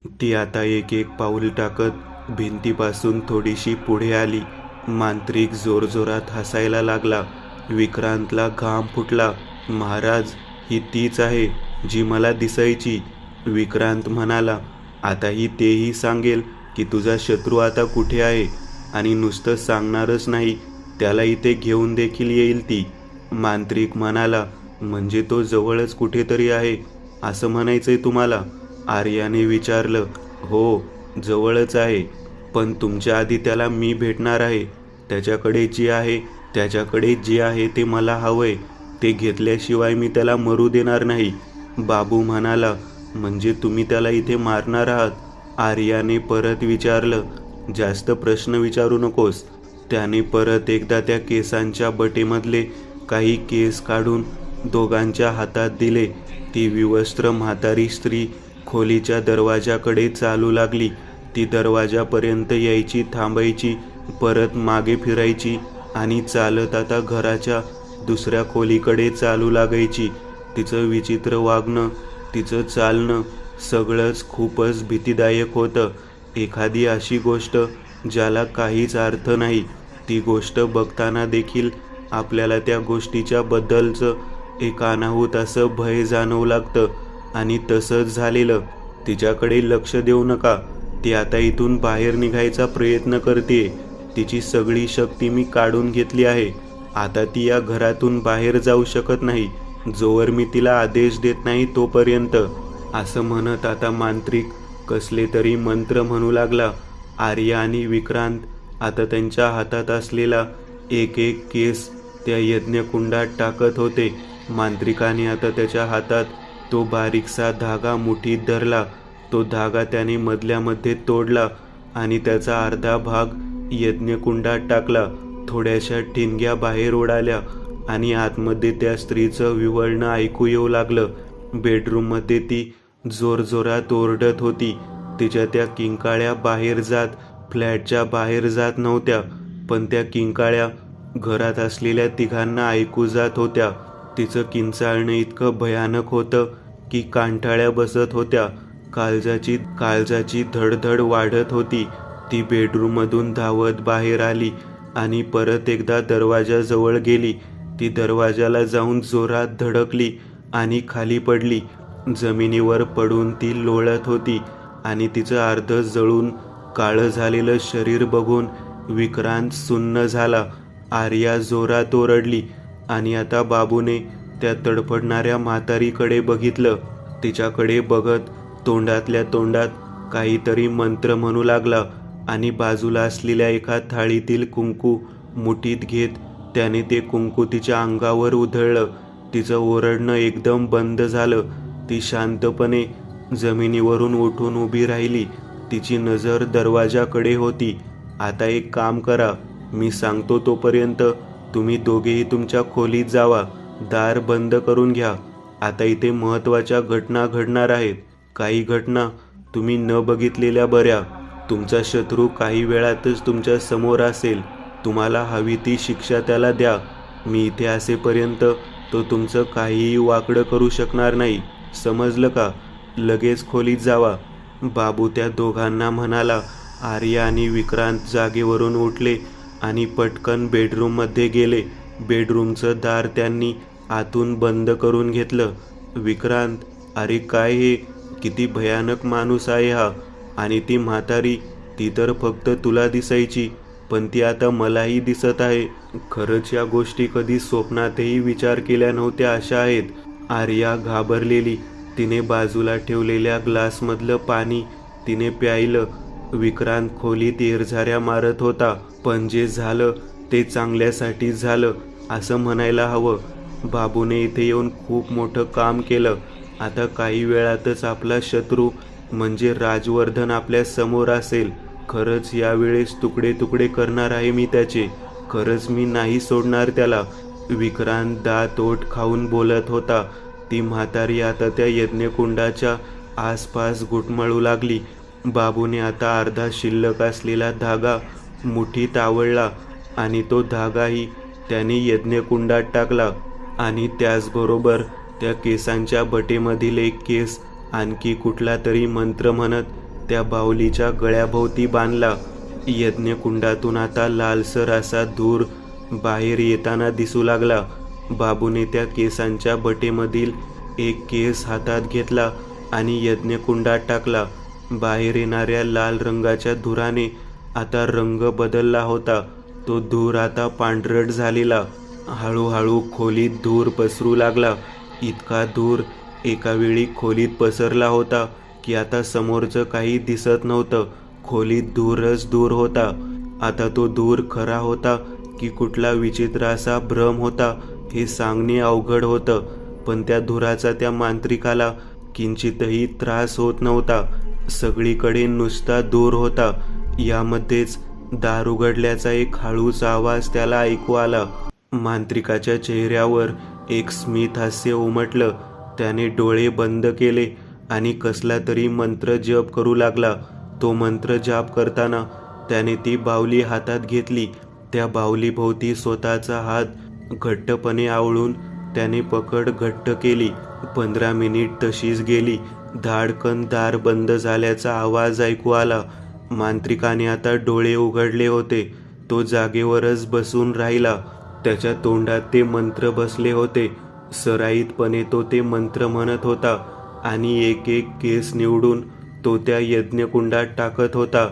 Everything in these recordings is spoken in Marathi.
ती आता एक एक पाऊल टाकत भिंतीपासून थोडीशी पुढे आली. मांत्रिक जोरजोरात हसायला लागला. विक्रांतला घाम फुटला. महाराज, ही तीच आहे जी मला दिसायची. विक्रांत म्हणाला, आताही तेही सांगेल की तुझा शत्रू आता कुठे आहे, आणि नुसतं सांगणारच नाही, त्याला इथे घेऊन देखील येईल ती. मांत्रिक म्हणाला, म्हणजे तो जवळच कुठेतरी आहे असं म्हणायचंय तुम्हाला? आर्याने विचारलं. हो, जवळच आहे, पण तुमच्या आधी त्याला मी भेटणार आहे. त्याच्याकडे जे आहे ते मला हवंय. ते घेतल्याशिवाय मी त्याला मरू देणार नाही. बाबू म्हणाला, म्हणजे तुम्ही त्याला इथे मारणार आहात? आर्याने परत विचारलं. जास्त प्रश्न विचारू नकोस. त्याने परत एकदा त्या केसांच्या बटेमधले काही केस काढून दोघांच्या हातात दिले. ती विवस्त्र म्हातारी स्त्री खोलीच्या दरवाजाकडे चालू लागली. ती दरवाजापर्यंत यायची, थांबायची, परत मागे फिरायची आणि चालत आता घराच्या दुसऱ्या खोलीकडे चालू लागायची. तिचं विचित्र वागणं, तिचं चालणं, सगळंच खूपच भीतीदायक होतं. एखादी अशी गोष्ट ज्याला काहीच अर्थ नाही, ती गोष्ट बघताना देखील आपल्याला त्या गोष्टीच्या बद्दलचं एक अनाहूत असं भय जाणवू लागतं. आणि तसंच झालेलं. तिच्याकडे लक्ष देऊ नका. ती आता इथून बाहेर निघायचा प्रयत्न करतेय. तिची सगळी शक्ती मी काढून घेतली आहे. आता ती या घरातून बाहेर जाऊ शकत नाही, जोवर मी तिला आदेश देत नाही तोपर्यंत. असं म्हणत आता मांत्रिक कसले तरी मंत्र म्हणू लागला. आर्या आणि विक्रांत आता त्यांच्या हातात असलेला एक एक केस त्या यज्ञकुंडात टाकत होते. मांत्रिकाने आता त्याच्या हातात तो बारीकसा धागा मुठीत धरला. तो धागा त्याने मधल्यामध्ये तोडला आणि त्याचा अर्धा भाग यज्ञकुंडात टाकला. थोड्याशा ठिणग्या बाहेर उडाल्या आणि आतमध्ये त्या स्त्रीचं विव्हळणं ऐकू येऊ लागलं. बेडरूममध्ये ती जोरजोरात ओरडत होती. तिच्या त्या किंकाळ्या बाहेर जात, फ्लॅटच्या बाहेर जात नव्हत्या, पण त्या किंकाळ्या घरात असलेल्या तिघांना ऐकू जात होत्या. तिचं किंचाळणं इतकं भयानक होतं की कांठाळ्या बसत होत्या. काळजाची धडधड वाढत होती. ती बेडरूममधून धावत बाहेर आली आणि परत एकदा दरवाजाजवळ गेली. ती दरवाजाला जाऊन जोरात धडकली आणि खाली पडली. जमिनीवर पडून ती लोळत होती आणि तिचं अर्ध जळून काळं झालेलं शरीर बघून विक्रांत सुन्न झाला. आर्या जोरात ओरडली आणि आता बाबूने त्या तडफडणाऱ्या म्हातारीकडे बघितलं. तिच्याकडे बघत तोंडातल्या तोंडात काहीतरी मंत्र म्हणू लागला आणि बाजूला असलेल्या एका थाळीतील कुंकू मुठीत घेत त्याने ते कुंकू तिच्या अंगावर उधळलं. तिचं ओरडणं एकदम बंद झालं. ती शांतपणे जमिनीवरून उठून उभी राहिली. तिची नजर दरवाजाकडे होती. आता एक काम करा, मी सांगतो तोपर्यंत तुम्ही दोघेही तुमच्या खोलीत जावा. दार बंद करून घ्या. आता इथे महत्त्वाच्या घटना घडणार आहेत. काही घटना तुम्ही न बघितलेल्या बऱ्या. तुमचा शत्रू काही वेळातच तुमच्या समोर असेल. तुम्हाला हवी ती शिक्षा त्याला द्या. मी इथे असेपर्यंत तो तुमचं काहीही वाकडं करू शकणार नाही. समजलं का? लगेच खोलीत जावा. बाबू त्या दोघांना म्हणाला. आर्या आणि विक्रांत जागेवरून उठले आणि पटकन बेडरूममध्ये गेले. बेडरूमचं दार त्यांनी आतून बंद करून घेतलं. विक्रांत, अरे काय हे? किती भयानक माणूस आहे हा. आणि ती म्हातारी, ती तर फक्त तुला दिसायची, पण ती आता मलाही दिसत आहे. खरंच या गोष्टी कधी स्वप्नातही विचार केल्या नव्हत्या अशा आहेत. आर्या घाबरलेली. तिने बाजूला ठेवलेल्या ग्लासमधलं पाणी तिने प्यायलं. विक्रांत खोलीत येरझाऱ्या मारत होता. पण जे झालं ते चांगल्यासाठीच झालं असं म्हणायला हवं. बाबूने इथे येऊन खूप मोठं काम केलं. आता काही वेळातच आपला शत्रू म्हणजे राजवर्धन आपल्या समोर असेल. खरंच यावेळेस तुकडे तुकडे करणार आहे मी त्याचे. खरंच मी नाही सोडणार त्याला. विक्रांत दात ओठ खाऊन बोलत होता. ती म्हातारी आता त्या यज्ञकुंडाच्या आसपास घुटमळू लागली. बाबूने आता अर्धा शिल्लक असलेला धागा मुठीत आवळला आणि तो धागाही त्याने यज्ञकुंडात टाकला. आणि त्याचबरोबर त्या केसांच्या बटेमधील एक केस आणखी कुठला तरी मंत्र म्हणत त्या बाहुलीच्या गळ्याभोवती बांधला. यज्ञकुंडातून आता लालसर असा धूर बाहेर येताना दिसू लागला. बाबूने त्या केसांच्या बटेमधील एक केस हातात घेतला आणि यज्ञकुंडात टाकला. बाहेर येणाऱ्या लाल रंगाच्या धुराने आता रंग बदलला होता. तो धूर आता पांढरट झालेला. हळूहळू खोलीत धूर पसरू लागला. इतका धूर एका वेळी खोलीत पसरला होता की आता समोरचं काही दिसत नव्हतं. खोलीत धूरच धूर होता. आता तो धूर खरा होता की कुठला विचित्र असा भ्रम होता हे सांगणे अवघड होतं. पण त्या धुराचा त्या मांत्रिकाला किंचितही त्रास होत नव्हता. सगळीकडे नुसता धूर होता. यामध्येच दार उघडल्याचा एक हळूच आवाज त्याला ऐकू आला. मांत्रिकाच्या चेहऱ्यावर एक स्मित हास्य उमटलं. त्याने डोळे बंद केले आणि कसला तरी मंत्र जप करू लागला. तो मंत्र जाप करताना त्याने ती बाहुली हातात घेतली. त्या बाहुलीभोवती स्वतःचा हात घट्टपणे आवळून त्याने पकड घट्ट केली. 15 मिनिट तशीच गेली. धाडकन दार बंद झाल्याचा आवाज ऐकू आला. मांत्रिकाने आता डोळे उघडले होते. तो जागेवरच बसून राहिला. त्याच्या तोंडात ते मंत्र बसले होते. सराईतपणे तो ते मंत्र म्हणत होता आणि एक एक केस निवडून तो त्या यज्ञकुंडात टाकत होता.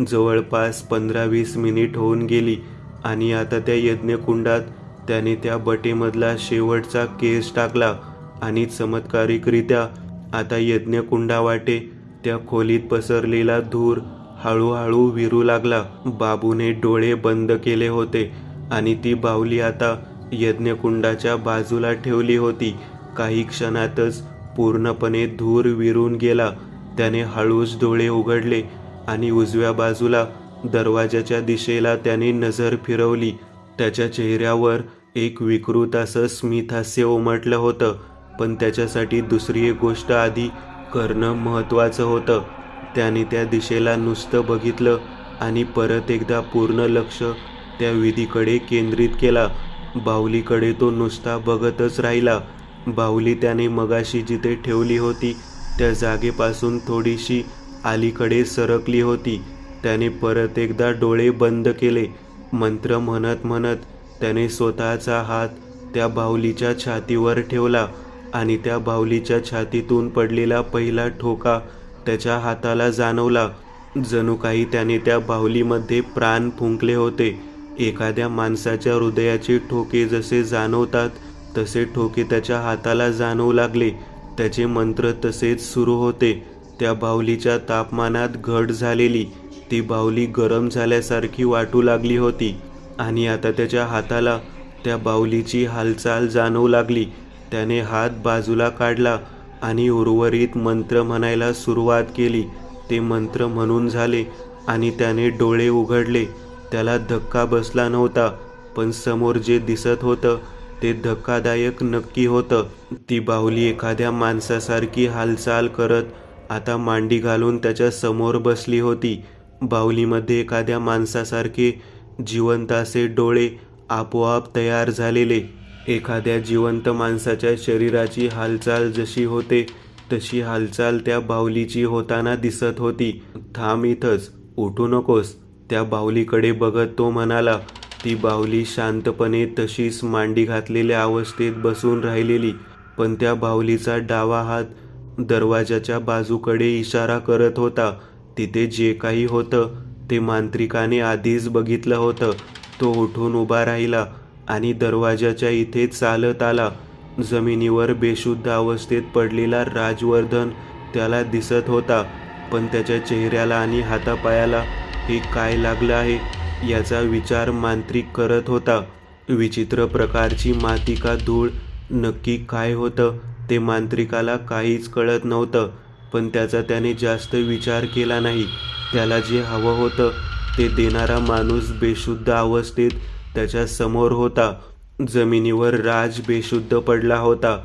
जवळपास 15-20 मिनिट होऊन गेली आणि आता त्या यज्ञकुंडात त्याने त्या बटेमधला शेवटचा केस टाकला आणि चमत्कारिकरित्या आता यज्ञकुंडावाटे त्या खोलीत पसरलेला धूर हळूहळू विरू लागला. बाबूने डोळे बंद केले होते आणि ती बाहुली आता यज्ञकुंडाच्या बाजूला ठेवली होती. काही क्षणातच पूर्णपणे धूर विरून गेला. त्याने हळूच डोळे उघडले आणि उजव्या बाजूला दरवाजाच्या दिशेला त्याने नजर फिरवली. त्याच्या चेहऱ्यावर एक विकृत असं स्मितहास्य उमटलं होतं. पण त्याच्यासाठी दुसरी एक गोष्ट आधी करणं महत्त्वाचं होतं. त्याने त्या दिशेला नुसतं बघितलं आणि परत एकदा पूर्ण लक्ष त्या विधीकडे केंद्रित केला. बाहुलीकडे तो नुसता बघतच राहिला. बाहुली त्याने मगाशी जिथे ठेवली होती त्या जागेपासून थोडीशी अलीकडे सरकली होती. त्याने परत एकदा डोळे बंद केले. मंत्र म्हणत म्हणत त्याने स्वतःचा हात त्या बाहुलीच्या छातीवर ठेवला आणि त्या बाहुलीच्या छातीतून पडलेला पहिला ठोका त्याच्या हाताला जाणवला. जणू काही त्याने त्या बाहुलीमध्ये प्राण फुंकले होते. एखाद्या माणसाच्या हृदयाचे ठोके जसे जाणवतात तसे ठोके त्याच्या हाताला जाणवू लागले. त्याचे मंत्र तसेच सुरू होते. त्या बाहुलीच्या तापमानात घट झालेली. ती बाहुली गरम झाल्यासारखी वाटू लागली होती आणि आता त्याच्या हाताला त्या बाहुलीची हालचाल जाणवू लागली. त्याने हात बाजूला काढला आणि उर्वरित मंत्र म्हणायला सुरुवात केली. ते मंत्र म्हणून झाले आणि त्याने डोळे उघडले. त्याला धक्का बसला नव्हता, पण समोर जे दिसत होतं ते धक्कादायक नक्की होतं. ती बाहुली एखाद्या माणसासारखी हालचाल करत आता मांडी घालून त्याच्या समोर बसली होती. बाहुलीमध्ये एखाद्या माणसासारखे जिवंत असे डोळे आपोआप तयार झालेले. एखाद्या जिवंत माणसाच्या शरीराची हालचाल जशी होते तशी हालचाल त्या बाहुलीची होताना दिसत होती. थांब इथंच, उठू नकोस, त्या बाहुलीकडे बघत तो म्हणाला. ती बाहुली शांतपणे तशीच मांडी घातलेल्या अवस्थेत बसून राहिलेली. पण त्या बाहुलीचा डावा हात दरवाजाच्या बाजूकडे इशारा करत होता. तिथे जे काही होतं ते मांत्रिकाने आधीच बघितलं होतं. तो उठून उभा राहिला आणि दरवाजाच्या इथे चालत आला. जमिनीवर बेशुद्ध अवस्थेत पडलेला राजवर्धन त्याला दिसत होता. पण त्याच्या चेहऱ्याला आणि हातापायाला हे काय लागलं आहे याचा विचार मांत्रिक करत होता. विचित्र प्रकारची माती का धूळ नक्की काय होतं ते मांत्रिकाला काहीच कळत नव्हतं. पण त्याचा त्याने जास्त विचार केला नाही. त्याला जे हवं होतं ते देणारा माणूस बेशुद्ध अवस्थेत त्याच्या समोर होता. जमिनीवर राज बेशुद्ध पडला होता.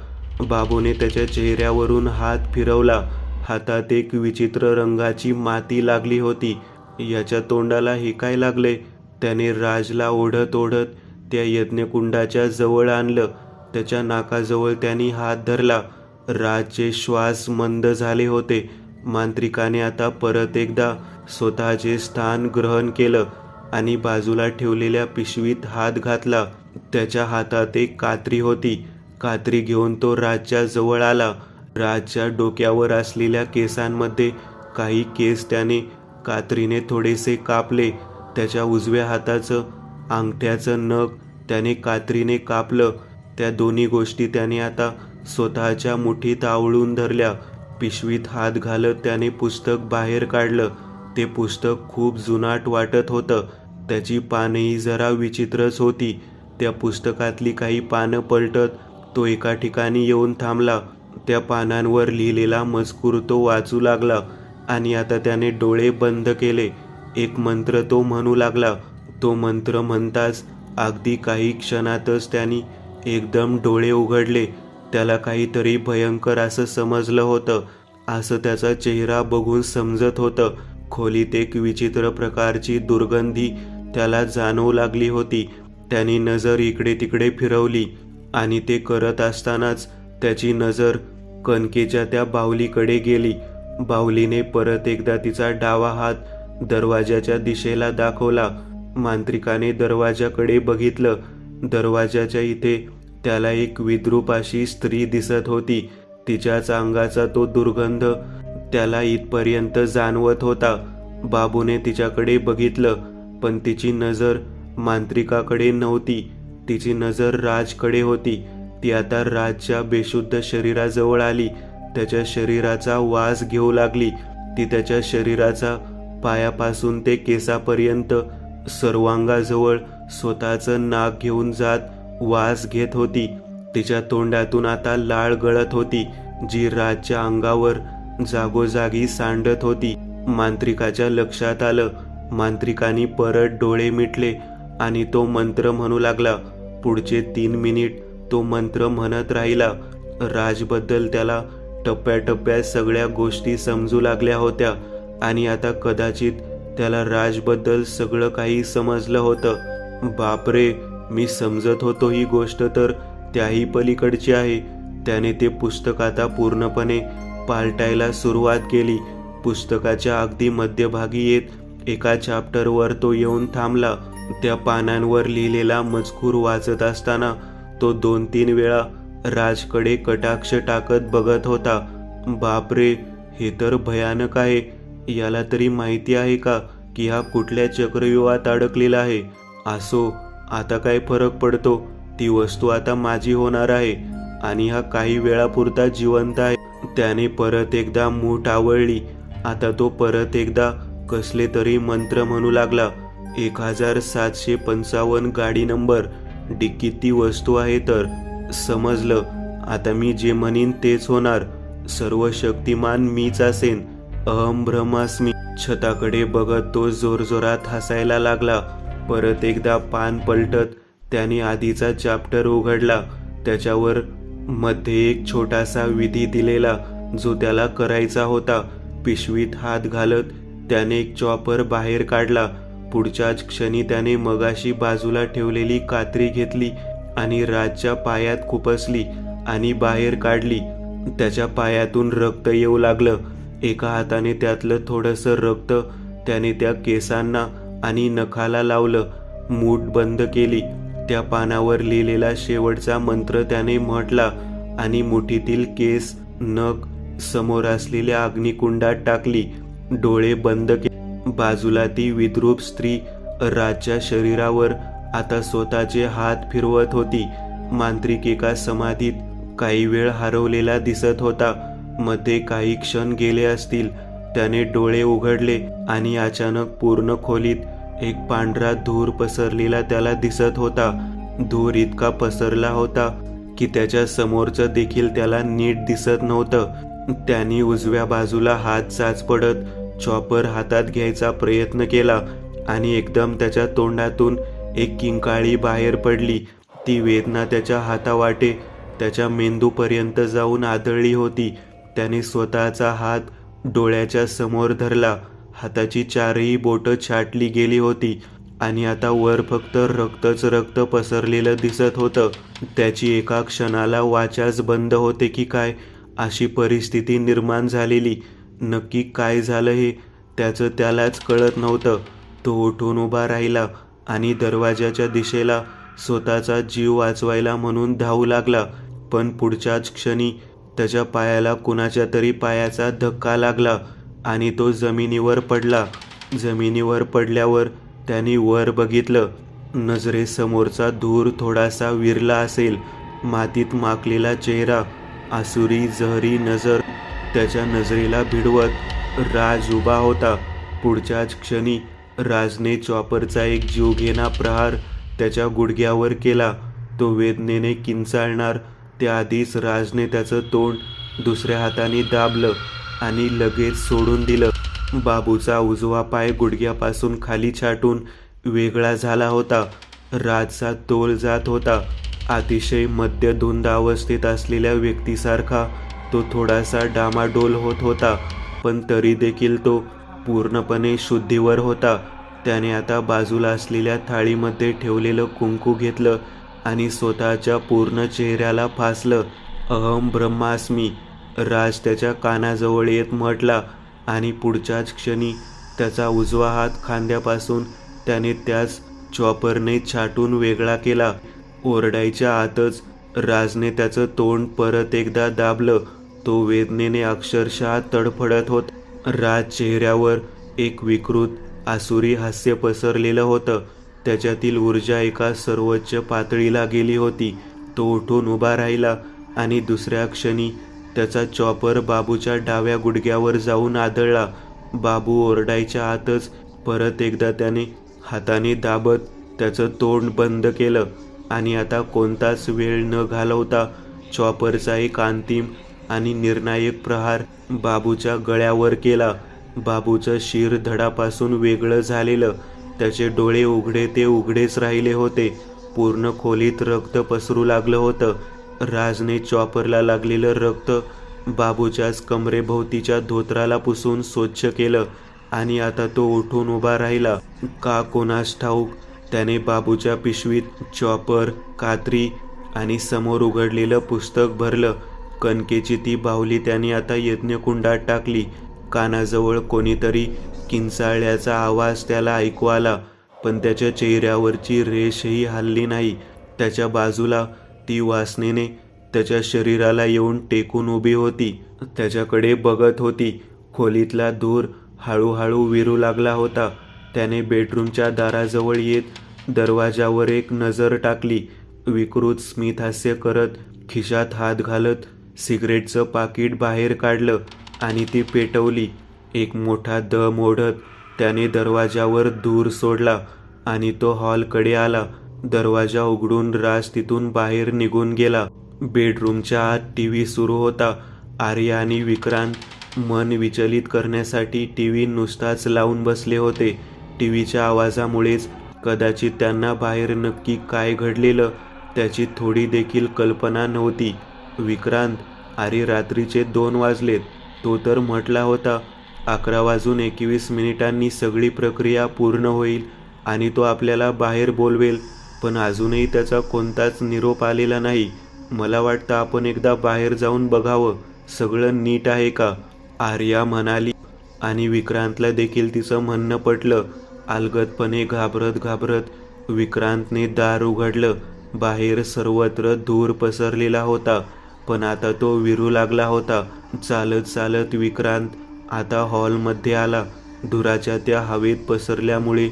बाबूने त्याच्या चेहऱ्यावरून हात फिरवला. हातात एक विचित्र रंगाची माती लागली होती. याच्या तोंडाला हे काय लागले? त्याने राजला ओढत ओढत त्या यज्ञकुंडाच्या जवळ आणलं. त्याच्या नाकाजवळ त्यांनी हात धरला. राजचे श्वास मंद झाले होते. मांत्रिकाने आता परत एकदा स्वतःचे स्थान ग्रहण केलं आणि बाजूला ठेवलेल्या पिशवीत हात घातला. त्याच्या हातात एक कात्री होती. कात्री घेऊन तो राजच्या जवळ आला. राजच्या डोक्यावर असलेल्या केसांमध्ये काही केस त्याने कात्रीने थोडेसे कापले. त्याच्या उजव्या हाताचं अंगठ्याचं नख त्याने कात्रीने कापलं. त्या दोन्ही गोष्टी त्याने आता स्वतःच्या मुठीत आवळून धरल्या. पिशवीत हात घालत त्याने पुस्तक बाहेर काढलं. ते पुस्तक खूप जुनाट वाटत होतं. त्याची पानेही जरा विचित्रच होती. त्या पुस्तकातली काही पानं पलटत तो एका ठिकाणी येऊन थांबला. त्या पानांवर लिहिलेला मजकूर तो वाचू लागला आणि आता त्याने डोळे बंद केले. एक मंत्र तो म्हणू लागला. तो मंत्र म्हणताच अगदी काही क्षणातच त्याने एकदम डोळे उघडले. त्याला काहीतरी भयंकर असं समजलं होतं. असं त्याचा चेहरा बघून समजत होतं. खोलीत एक विचित्र प्रकारची दुर्गंधी त्याला जाणवू लागली होती. त्याने नजर इकडे तिकडे फिरवली आणि ते करत असतानाच त्याची नजर कणकेच्या त्या बाहुलीकडे गेली. बाहुलीने परत एकदा तिचा डावा हात दरवाजाच्या दिशेला दाखवला. मांत्रिकाने दरवाजाकडे बघितलं. दरवाजाच्या इथे त्याला एक विद्रूप अशी स्त्री दिसत होती. तिच्याच अंगाचा तो दुर्गंध त्याला इथपर्यंत जाणवत होता. बाबूने तिच्याकडे बघितलं, पण तिची नजर मांत्रिकाकडे नव्हती. तिची नजर राजकडे होती. ती आता राजच्या बेशुद्ध शरीराजवळ आली. त्याच्या शरीराचा वास घेऊ लागली. ती त्याच्या शरीराचा पायापासून ते केसापर्यंत सर्वांगाजवळ स्वतःचं नाक घेऊन जात वास घेत होती. तिच्या तोंडातून आता लाळ गळत होती, जी राजच्या अंगावर जागोजागी सांडत होती. मांत्रिकाच्या लक्षात आलं. मांत्रिकाने परत डोळे मिटले आणि तो मंत्र म्हणू लागला. पुढचे 3 मिनिट तो मंत्र म्हणत राहिला. राजबद्दल त्याला टप्प्याटप्प्यात सगळ्या गोष्टी समजू लागल्या होत्या आणि आता कदाचित त्याला राजबद्दल सगळं काही समजलं होतं. बापरे, मी समजत होतो ही गोष्ट तर त्याही पलीकडची आहे. त्याने ते पुस्तक आता पूर्णपणे पालटायला सुरुवात केली. पुस्तकाच्या अगदी मध्यभागी येत एका चॅप्टरवर तो येऊन थांबला. त्या पानांवर लिहिलेला मजकूर वाचत असताना तो 2-3 वेळा राजकडे कटाक्ष टाकत बघत होता. बापरे, हे तर भयानक आहे. याला तरी माहिती आहे का की हा कुठल्या चक्रव्यूहात अडकलेला आहे? असो, आता काय फरक पडतो? ती वस्तू आता माझी होणार आहे आणि हा काही वेळापुरता जिवंत आहे. त्याने परत एकदा मूठ आवळली. आता तो परत एकदा कसले तरी मंत्र म्हणू लागला. 1755 गाडी नंबर. डिक्कीत ती वस्तू आहे तर. समजलं. आता मी जे म्हणीन तेच होणार. सर्व शक्तिमान मीच असेन. अहम ब्रह्मास्मी. छताकडे बघत तो जोरजोरात हसायला लागला. परत एकदा पान पलटत त्याने आधीचा चॅप्टर उघडला. त्याच्यावर मध्ये एक छोटासा विधी दिलेला जो त्याला करायचा होता. पिशवीत हात घालत त्याने एक चॉपर बाहेर काढला. पुढच्याच क्षणी त्याने मगाशी बाजूला ठेवलेली कात्री घेतली आणि राजच्या पायात खुपसली आणि बाहेर काढली. त्याच्या पायातून रक्त येऊ लागलं. एका हाताने त्यातलं थोडंसं रक्त त्याने त्या केसांना आणि नखाला लावलं. मूठ बंद केली. त्या पानावर लिहिलेला शेवटचा मंत्र त्याने म्हटला आणि मुठीतील केस नख समोर असलेल्या अग्निकुंडात टाकली. डोळे बंद केले. बाजूला ती विद्रूप स्त्री राजच्या शरीरावर आता स्वतःचे हात फिरवत होती. मांत्रिक एका समाधीत काही वेळ हरवलेला दिसत होता. मध्ये काही क्षण गेले असतील. त्याने डोळे उघडले आणि अचानक पूर्ण खोलीत एक पांढरा धूर पसरलेला त्याला दिसत होता. धूर इतका पसरला होता की त्याच्या समोरचं देखील त्याला नीट दिसत नव्हतं. त्याने उजव्या बाजूला हात चाचपडत चॉपर हातात घ्यायचा प्रयत्न केला आणि एकदम त्याच्या तोंडातून एक किंकाळी बाहेर पडली. ती वेदना त्याच्या हातावाटे त्याच्या मेंदूपर्यंत जाऊन आदळली होती. त्याने स्वतःचा हात डोळ्याच्या समोर धरला. हाताची 4ही बोटं छाटली गेली होती आणि आता वर फक्त रक्तच रक्त पसरलेलं दिसत होतं. त्याची एका क्षणाला वाचाच बंद होते की काय अशी परिस्थिती निर्माण झालेली. नक्की काय झालं हे त्याचं त्यालाच कळत नव्हतं. तो उठून उभा राहिला आणि दरवाजाच्या दिशेला स्वतःचा जीव वाचवायला म्हणून धावू लागला. पण पुढच्याच क्षणी त्याच्या पायाला कुणाच्या तरी पायाचा धक्का लागला आणि तो जमिनीवर पडला. जमिनीवर पडल्यावर त्याने वर बघितलं. नजरेसमोरचा धूर थोडासा विरला असेल. मातीत माखलेला चेहरा, आसुरी जहरी नजर त्याच्या नजरेला भिडवत राज उभा होता. पुढच्याच क्षणी राजने चॉपरचा एक जीवघेणा प्रहार त्याच्या गुडघ्यावर केला. तो वेदनेने किंचाळणार त्याआधीच राजने त्याचं तोंड दुसऱ्या हाताने दाबलं आणि लगेच सोडून दिलं. बाबूचा उजवा पाय गुडघ्यापासून खाली छाटून वेगळा झाला होता. राजचा तोल जात होता. अतिशय मद्यधुंद अवस्थेत असलेल्या व्यक्तीसारखा तो थोडासा डामाडोल होत होता, पण तरी देखील तो पूर्णपणे शुद्धीवर होता. त्याने आता बाजूला असलेल्या थाळीमध्ये ठेवलेलं कुंकू घेतलं आणि स्वतःच्या पूर्ण चेहऱ्याला फासलं. अहम ब्रह्मास्मी, राज त्याच्या कानाजवळ येत म्हटला आणि पुढच्याच क्षणी त्याचा उजवा हात खांद्यापासून त्याने त्याच चॉपरने छाटून वेगळा केला. ओरडायच्या आतच राजने त्याचं तोंड परत एकदा दाबलं. तो वेदनेने अक्षरशः तडफडत होता. राज चेहऱ्यावर एक विकृत आसुरी हास्य पसरलेलं होतं. त्याच्यातील ऊर्जा एका सर्वोच्च पातळीला गेली होती. तो उठून उभा राहिला आणि दुसऱ्या क्षणी त्याचा चॉपर बाबूच्या डाव्या गुडघ्यावर जाऊन आदळला. बाबू ओरडायच्या आतच परत एकदा त्याने हाताने दाबत त्याचं तोंड बंद केलं आणि आता कोणताच वेळ न घालवता चॉपरचा एक अंतिम आणि निर्णायक प्रहार बाबूच्या गळ्यावर केला. बाबूचं शिर धडापासून वेगळं झालेलं. त्याचे डोळे उघडे ते उघडेच राहिले होते. पूर्ण खोलीत रक्त पसरू लागलं होतं. राजने चॉपरला लागलेलं रक्त बाबूच्याच कमरेभोवतीच्या धोत्राला पुसून स्वच्छ केलं आणि आता तो उठून उभा राहिला. का कोणास ठाऊक त्याने बाबूच्या पिशवीत चॉपर, कात्री आणि समोर उघडलेलं पुस्तक भरलं. कणकेची ती बाहुली त्याने आता यज्ञकुंडात टाकली. कानाजवळ कोणीतरी किंचाळल्याचा आवाज त्याला ऐकू आला, पण त्याच्या चेहऱ्यावरची रेषही हलली नाही. त्याच्या बाजूला ती वासनेने त्याच्या शरीराला येऊन टेकून उभी होती. त्याच्याकडे बघत होती. खोलीतला धूर हळूहळू विरू लागला होता. त्याने बेडरूमच्या दाराजवळ येत दरवाजावर एक नजर टाकली. विकृत स्मितहास्य करत खिशात हात घालत सिगरेटचं पाकिट बाहेर काढलं आणि ती पेटवली. एक मोठा दम ओढत त्याने दरवाजावर धूर सोडला आणि तो हॉलकडे आला. दरवाजा उघडून राज तिथून बाहेर निघून गेला. बेडरूमच्या आत टीव्ही सुरू होता. आर्या आणि विक्रांत मन विचलित करण्यासाठी टीव्ही नुसताच लावून बसले होते. टीव्हीच्या आवाजामुळेच कदाचित त्यांना बाहेर नक्की काय घडलेलं त्याची थोडी देखील कल्पना नव्हती. विक्रांत, अरे रात्रीचे 2 वाजलेत. तो तर म्हटला होता 11:21 सगळी प्रक्रिया पूर्ण होईल आणि तो आपल्याला बाहेर बोलवेल, पण अजूनही त्याचा कोणताच निरोप आलेला नाही. मला वाटतं आपण एकदा बाहेर जाऊन बघावं, सगळं नीट आहे का, आर्या म्हणाली आणि विक्रांतला देखील तिचं म्हणणं पटलं. अलगदपणे घाबरत घाबरत विक्रांतने दार उघडलं. बाहेर सर्वत्र धूर पसरलेला होता, पण आता तो विरू लागला होता. चालत चालत विक्रांत आता हॉलमध्ये आला. धुराच्या त्या हवेत पसरल्यामुळे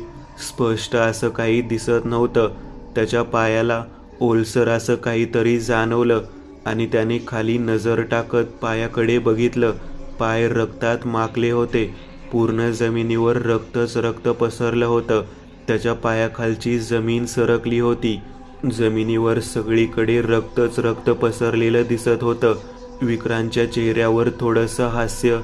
स्पष्ट असं काही दिसत नव्हतं. त्याच्या पायाला ओलसर असं काहीतरी जाणवलं आणि त्याने खाली नजर टाकत पायाकडे बघितलं. पाय रक्तात माखले होते. पूर्ण जमिनीवर रक्तच रक्त पसरलं होतं. त्याच्या पायाखालची जमीन सरकली होती. जमिनीवर सगळीकडे रक्तच रक्त पसरलेलं दिसत होतं. विक्रांतच्या चेहऱ्यावर थोडंसं हास्य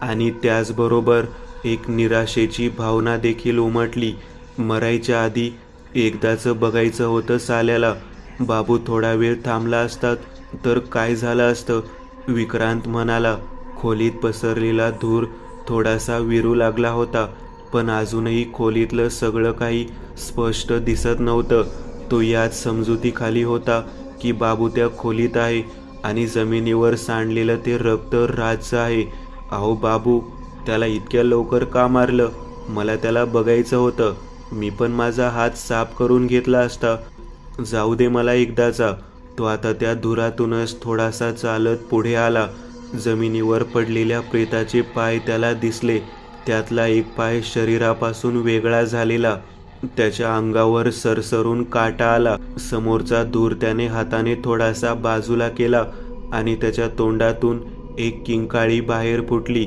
आणि त्याचबरोबर एक निराशेची भावना देखील उमटली. मरायच्या आधी एकदाचं बघायचं होतं साल्याला. बाबू थोडा वेळ थांबला असतात तर काय झालं असतं, विक्रांत म्हणाला. खोलीत पसरलेला धूर थोडासा विरू लागला होता, पण अजूनही खोलीतलं सगळं काही स्पष्ट दिसत नव्हतं. तो याच समजुतीखाली होता की बाबू त्या खोलीत आहे आणि जमिनीवर सांडलेलं ते रक्त राजचं आहे. अहो बाबू, त्याला इतक्या लवकर का मारलं? मला त्याला बघायचं होतं. मी पण माझा हात साफ करून घेतला असता. जाऊ दे मला एकदाचा. तो आता त्या धुरातूनच थोडासा चालत पुढे आला. जमिनीवर पडलेल्या प्रेताचे पाय त्याला दिसले. त्यातला एक पाय शरीरापासून वेगळा झालेला. त्याच्या अंगावर सरसरून काटा आला. समोरचा धूर त्याने हाताने थोडासा बाजूला केला आणि त्याच्या तोंडातून एक किंकाळी बाहेर फुटली.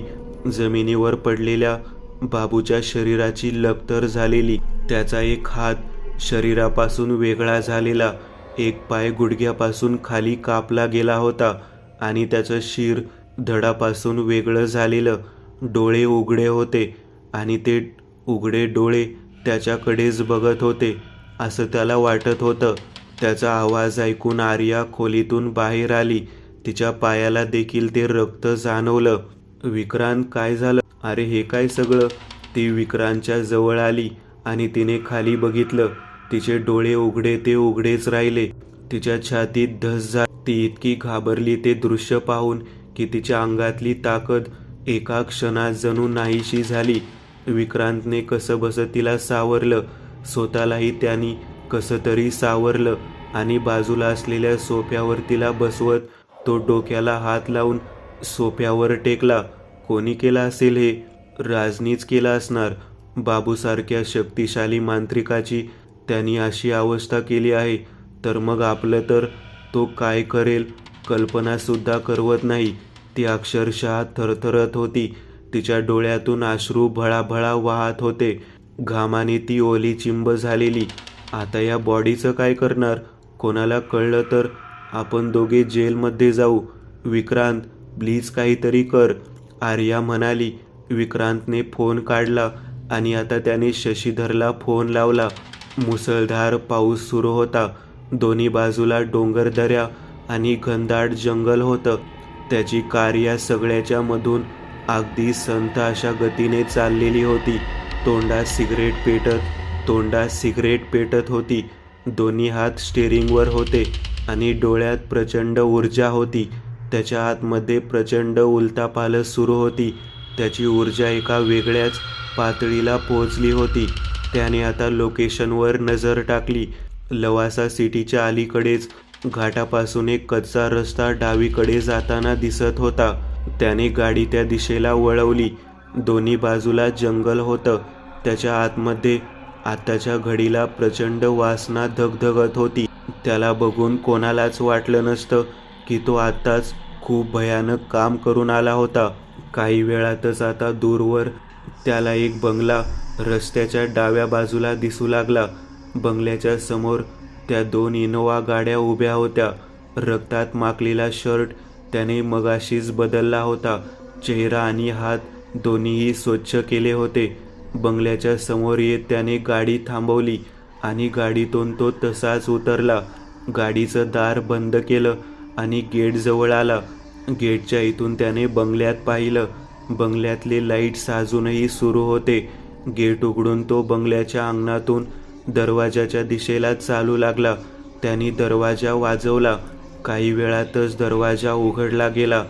जमिनीवर पडलेल्या बाबूच्या शरीराची लपतर झालेली. त्याचा एक हात शरीरापासून वेगळा झालेला, एक पाय गुडघ्यापासून खाली कापला गेला होता आणि त्याचं शिर धडापासून वेगळं झालेलं. डोळे उघडे होते आणि ते उघडे डोळे त्याच्याकडेच बघत होते असं त्याला वाटत होतं. त्याचा आवाज ऐकून आर्या खोलीतून बाहेर आली. तिच्या पायाला देखील ते रक्त जाणवलं. विक्रांत, काय झालं? अरे हे काय सगळं? ती विक्रांतच्या जवळ आली आणि तिने खाली बघितलं. तिचे डोळे उघडे ते उघडेच राहिले. तिच्या छातीत धस झाली. ती इतकी घाबरली ते दृश्य पाहून की तिच्या अंगातली ताकद एका क्षणात जणू नाहीशी झाली. विक्रांतने कसंबसं तिला सावरलं. स्वतःलाही त्यांनी कसं तरी सावरलं आणि बाजूला असलेल्या सोफ्यावर तिला बसवत तो डोक्याला हात लावून सोफ्यावर टेकला. कोणी केला असेल हे? राजनीच केला असणार. बाबूसारख्या शक्तिशाली मांत्रिकाची त्यांनी अशी अवस्था केली आहे तर मग आपलं तर तो काय करेल कल्पनासुद्धा करवत नाही. ती अक्षरशः थरथरत होती. तिच्या डोळ्यातून अश्रू भळाभळा वाहत होते. घामाने ती ओली चिंब झालेली. आता या बॉडीचं काय करणार? कोणाला कळलं तर आपण दोघे जेलमध्ये जाऊ. विक्रांत, प्लीज काहीतरी कर, आर्या म्हणाली. विक्रांतने फोन काढला आणि आता त्याने शशीधरला फोन लावला. मुसळधार पाऊस सुरू होता. दोन्ही बाजूला डोंगरदऱ्या आणि घनदाट जंगल होतं. त्याची कार या सगळ्याच्या मधून अगदी संथ अशा गतीने चाललेली होती. तोंडात सिगरेट पेटत होती. दोन्ही हात स्टेअरिंगवर होते आणि डोळ्यात प्रचंड ऊर्जा होती. त्याच्या आतमध्ये प्रचंड उलथापालथ सुरू होती. त्याची ऊर्जा एका वेगळ्याच पातळीला पोहोचली होती. त्याने आता लोकेशनवर नजर टाकली. लवासा सिटीच्या अलीकडेच घाटापासून एक कच्चा रस्ता डावीकडे जाताना दिसत होता. त्याने गाडी त्या दिशेला वळवली. दोन्ही बाजूला जंगल होतं. त्याच्या आतमध्ये आताच्या घडीला प्रचंड वासना धगधगत होती. त्याला बघून कोणालाच वाटलं नसतं की तो आत्ताच खूप भयानक काम करून आला होता. काही वेळातच आता दूरवर त्याला एक बंगला रस्त्याच्या डाव्या बाजूला दिसू लागला. बंगल्याच्या समोर त्या 2 इनोवा गाड्या उभ्या होत्या. रक्तात माखलेला शर्ट त्याने मगाशीच बदलला होता. चेहरा आणि हात दोन्हीही स्वच्छ केले होते. बंगल्याच्या समोर येत त्याने गाडी थांबवली आणि गाडीतून तो तसाच उतरला. गाडीचं दार बंद केलं आणि गेटजवळ आला. गेटच्या इथून त्याने बंगल्यात पाहिलं. बंगल्यातले लाईट्स अजूनही सुरू होते. गेट उघडून तो बंगल्याच्या अंगणातून दरवाजाच्या दिशेला चालू लागला. त्याने दरवाजा वाजवला. काही वेळातच दरवाजा उघडला गेला.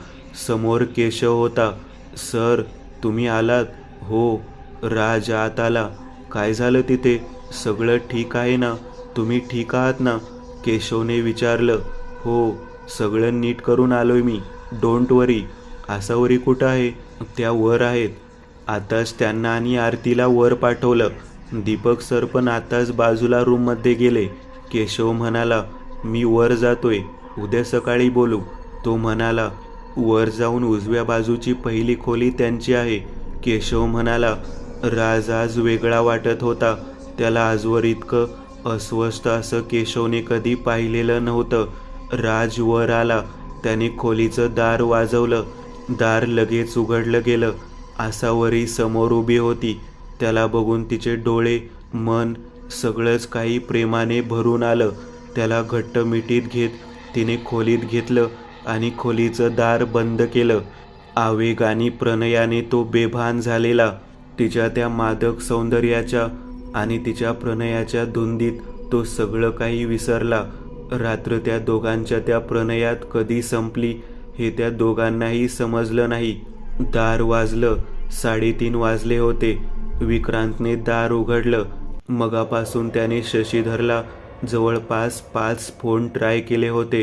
समोर केशव होता. सर, तुम्ही आलात? हो. राज आत आला. काय झालं तिथे? सगळं ठीक आहे ना? तुम्ही ठीक आहात ना? केशवने विचारलं. हो, सगळं नीट करून आलोय मी. डोंट वरी. आसावरी कुठं आहे? त्या वर आहेत. आताच त्यांना आणि आरतीला वर पाठवलं. दीपक सर पण आताच बाजूला रूममध्ये गेले. केशव म्हणाला. मी वर जातोय, उद्या सकाळी बोलू. तो म्हणाला. वर जाऊन उजव्या बाजूची पहिली खोली त्यांची आहे. केशव म्हणाला. राज आज वेगळा वाटत होता. त्याला आजवर इतकं अस्वस्थ असं केशवने कधी पाहिलेलं नव्हतं. राज वर आला. त्याने खोलीचं दार वाजवलं. दार लगेच उघडलं गेलं. आसावरी समोर उभी होती. त्याला बघून तिचे डोळे, मन सगळंच काही प्रेमाने भरून आलं. त्याला घट्ट मिठीत घेत तिने खोलीत घेतलं आणि खोलीचं दार बंद केलं. आवेग आणि प्रणयाने तो बेभान झालेला. तिच्या त्या मादक सौंदर्याच्या आणि तिच्या प्रणयाच्या धुंदीत तो सगळं काही विसरला. रात्र त्या दोघांच्या त्या प्रणयात कधी संपली हे त्या दोघांनाही समजलं नाही. दार वाजलं. 3:30 वाजले होते. विक्रांतने दार उघडलं. मगापासून त्याने शशीधरला जवळपास 5 फोन ट्राय केले होते,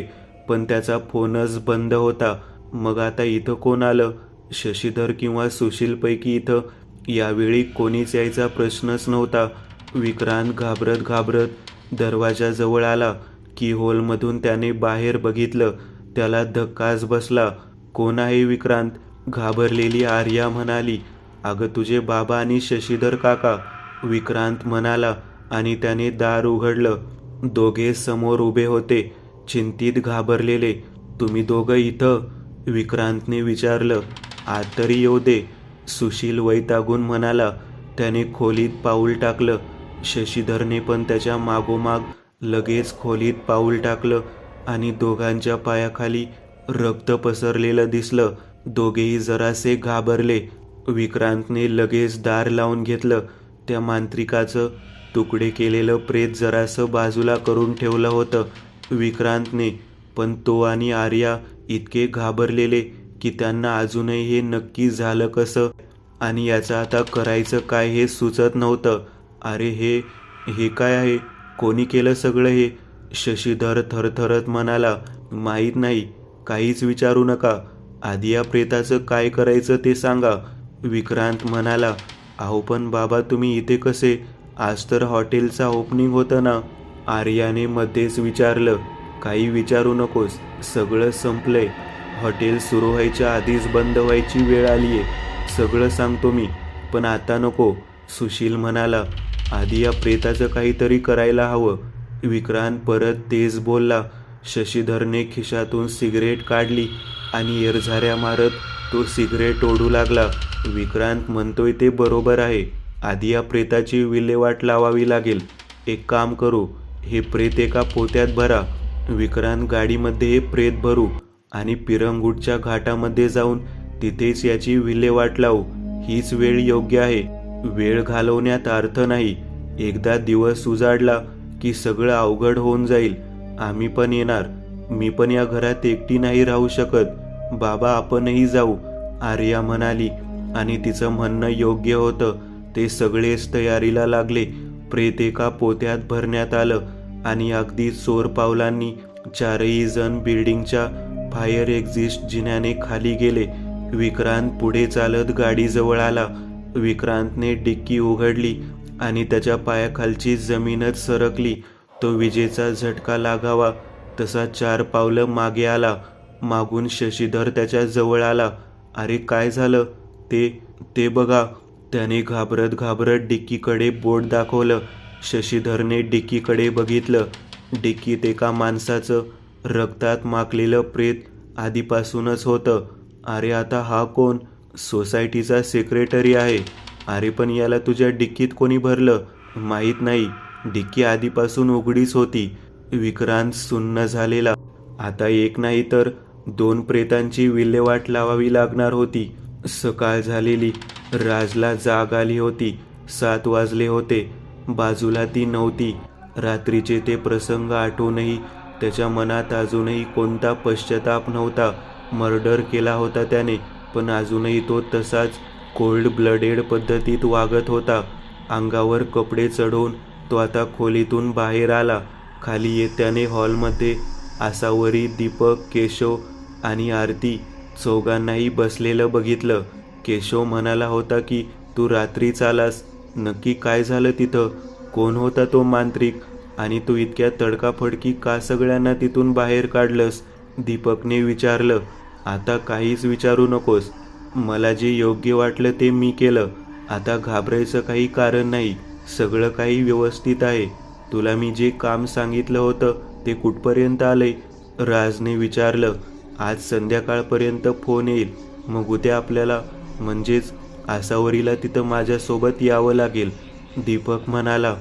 पण त्याचा फोनच बंद होता. मग आता इथं कोण आलं? शशीधर किंवा सुशीलपैकी इथं यावेळी कोणीच यायचा प्रश्नच नव्हता. विक्रांत घाबरत घाबरत दरवाजाजवळ आला. कीहोलमधून त्याने बाहेर बघितलं. त्याला धक्काच बसला. कोण आहे विक्रांत? घाबरलेली आर्या म्हणाली. अगं तुझे बाबा आणि शशीधर काका, विक्रांत म्हणाला आणि त्याने दार उघडलं. दोघे समोर उभे होते, चिंतित घाबरलेले. तुम्ही दोघं इथं? विक्रांतने विचारलं. आत तरी येऊ दे, सुशील वैतागून म्हणाला. त्याने खोलीत पाऊल टाकलं. शशीधरने पण त्याच्या मागोमाग लगेच खोलीत पाऊल टाकलं आणि दोघांच्या पायाखाली रक्त पसरलेलं दिसलं. दोघेही जरासे घाबरले. विक्रांतने लगेच दार लावून घेतलं. त्या मांत्रिकाचं तुकडे केलेलं प्रेत जरासं बाजूला करून ठेवलं होतं विक्रांतने. पण तो आणि आर्या इतके घाबरलेले की त्यांना अजूनही हे नक्की झालं कसं आणि याचं आता करायचं काय हे सुचत नव्हतं. अरे हे काय आहे? कोणी केलं सगळं हे? शशीधर थरथरत म्हणाला. माहीत नाही, काहीच विचारू नका. आधी या प्रेताचं काय करायचं ते सांगा, विक्रांत म्हणाला. अहो पण बाबा तुम्ही इथे कसे? आज तर हॉटेलचा ओपनिंग होतं ना, आर्याने मध्येच विचारलं. काही विचारू नकोस, सगळं संपलंय. हॉटेल सुरू व्हायच्या आधीच बंद व्हायची वेळ आलीये. सगळं सांगतो मी, पण आता नको, सुशील म्हणाला. आधी या प्रेताचं काहीतरी करायला हवं, विक्रांत परत तेच बोलला. शशीधरने खिशातून सिगरेट काढली आणि एरझाऱ्या मारत तो सिगरेट ओढू लागला. विक्रांत म्हणतोय ते बरोबर आहे. आधी या प्रेताची विल्हेवाट लावावी लागेल. एक काम करू, हे प्रेत एका पोत्यात भरा. विक्रांत गाडीमध्ये हे प्रेत भरू आणि पिरंगुटच्या घाटामध्ये जाऊन तिथेच याची विल्हेवाट लावू. हीच वेळ योग्य आहे. वेळ घालवण्यात अर्थ नाही. एकदा दिवस उजाडला की सगळं अवघड होऊन जाईल. आम्ही पण येणार. मी पण या घरात एकटी नाही राहू शकत. बाबा आपणही जाऊ, आर्या म्हणाली. आणि तिचं म्हणणं योग्य होतं. ते सगळेच तयारीला लागले. प्रेत एका पोत्यात भरण्यात आलं आणि अगदी चोर पावलांनी 4ही जण बिल्डिंगच्या फायर एक्झिस्ट जिन्याने खाली गेले. विक्रांत पुढे चालत गाडीजवळ आला. विक्रांतने डिक्की उघडली आणि त्याच्या पायाखालची जमीनच सरकली. तो विजेचा झटका लागावा तसा 4 पावलं मागे आला. मागून शशीधर त्याच्या जवळ आला. अरे काय झालं? ते बघा, त्याने घाबरत घाबरत डिक्कीकडे बोट दाखवलं. शशीधरने डिक्कीकडे बघितलं. डिक्कीत एका माणसाचं रक्तात माखलेलं प्रेत आधीपासूनच होतं. अरे आता हा कोण? सोसायटीचा सेक्रेटरी आहे. अरे पण याला तुझ्या डिक्कीत कोणी भरलं? माहीत नाही, डिक्की आधीपासून उघडीच होती. विक्रांत सुन्न झालेला. आता एक नाही तर 2 प्रेतांची विल्हेवाट लावावी लागणार होती. सकाळ झालेली. राजला जाग आली होती. 7 वाजले होते. बाजूला ती नव्हती. रात्रीचे ते प्रसंग आठवूनही त्याच्या मनात अजूनही कोणता पश्चाताप नव्हता. मर्डर केला होता त्याने, पण अजूनही तो तसाच कोल्ड ब्लडेड पद्धतीत वागत होता. अंगावर कपडे चढवून तो आता खोलीतून बाहेर आला. खाली येत्याने हॉलमध्ये आसावरी, दीपक, केशव आणि आरती चौघांनाही बसलेलं बघितलं. केशव म्हणाला होता की तू रात्रीच आलास. नक्की काय झालं तिथं? कोण होता तो मांत्रिक? आणि तू इतक्या तडकाफडकी का सगळ्यांना तिथून बाहेर काढलंस? दीपकने विचारलं. आता काहीच विचारू नकोस. मला जे योग्य वाटलं ते मी केलं. आता घाबरायचं काही कारण नाही. सगळं काही व्यवस्थित आहे. तुला मी जे काम सांगितलं होतं ते कुठपर्यंत आलंय? राजने विचारलं. आज संध्याकाळपर्यंत फोन येईल. मग उद्या आपल्याला म्हणजेच आसावरीला तिथं माझ्यासोबत यावं लागेल, दीपक म्हणाला.